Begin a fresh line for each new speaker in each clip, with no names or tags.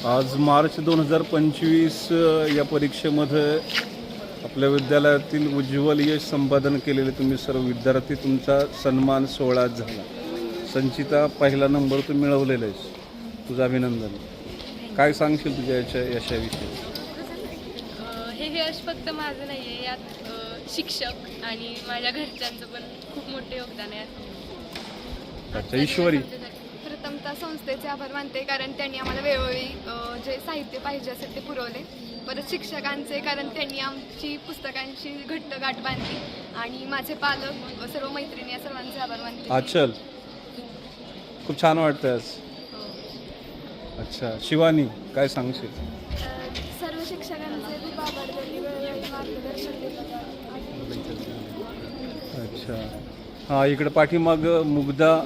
आज मार्च 2025 या परीक्षेमध्ये आपल्या विद्यालयातील उज्ज्वल यश संपादन केलेले तुम्ही सर्व विद्यार्थी, तुमचा सन्मान सोहळा झाला. संचिता, पहिला नंबर तू मिळवलेला आहेस, तुझं अभिनंदन. काय सांगशील तुझ्या यशाविषयी?
हे यश फक्त माझं नाही आहे, यात शिक्षक आणि माझ्या घरच्यांचं पण खूप मोठे योगदान आहे.
अच्छा, ईश्वरी.
प्रथमतः संस्थेचे आभार मानते, कारण त्यांनी आम्हाला वेळोवेळी जे साहित्य पाहिजे असेल ते पुरवले. परत शिक्षकांचे, कारण त्यांनी आमची पुस्तकांची घट्ट गाठ बांधली. आणि माझे पालक, सर्व मैत्रिणी, या सर्वांचे आभार मानते.
आचल, खूप छान वाटतं आज. अच्छा, शिवानी, काय सांगशील?
सर्व शिक्षकांचे खूप आभार, त्यांनी वेळोवेळी मार्गदर्शन दिलं.
अच्छा, हां, इकडे पाठीमाग मुग्धा.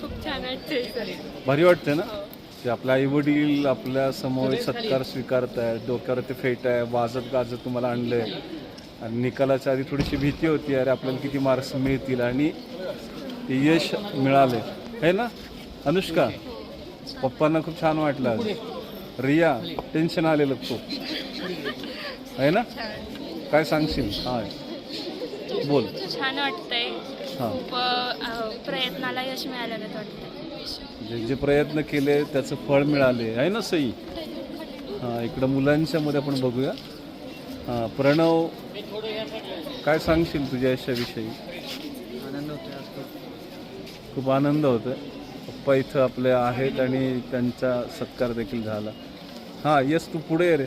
खूप छान वाटते सर.
भारी वाटते ना की आपल्या आईवडील आपल्या समोर सत्कार स्वीकारत आहे, डोक्यावरती फेट आहे, वाजत गाजत तुम्हाला आणलं आहे. आणि निकालाच्या आधी थोडीशी भीती होती, अरे आपल्याला किती मार्क्स मिळतील, आणि यश मिळाले है ना. अनुष्का, पप्पांना खूप छान वाटलं आज. रिया, टेन्शन आलेलं खूप आहे ना, काय सांगशील? हां, बोल.
छान वाटतंय,
हां,
खूप प्रयत्नाला यश मिळालेलं वाटतं.
जे प्रयत्न केले त्याचं फळ मिळाले आहे ना सई. हां, इकडं मुलांच्या मध्ये आपण बघूया. हां, प्रणव, काय सांगशील तुझ्या यशाविषयी?
आनंद होतो आज
खूप आनंद होतोय. पप्पा इथं आपले आहेत आणि त्यांचा सत्कार देखील झाला. हां, यस, तू पुढे ये रे.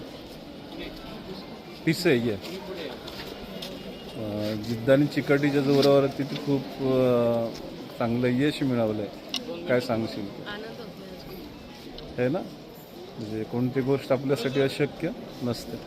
पिसे ये. जिद्द आणि चिकाटीच्या जोरावरती तू खूप चांगलं यश मिळवलं आहे. काय सांगशील?
आनंद होतो
आहे ना, म्हणजे कोणती गोष्ट आपल्यासाठी अशक्य नसते.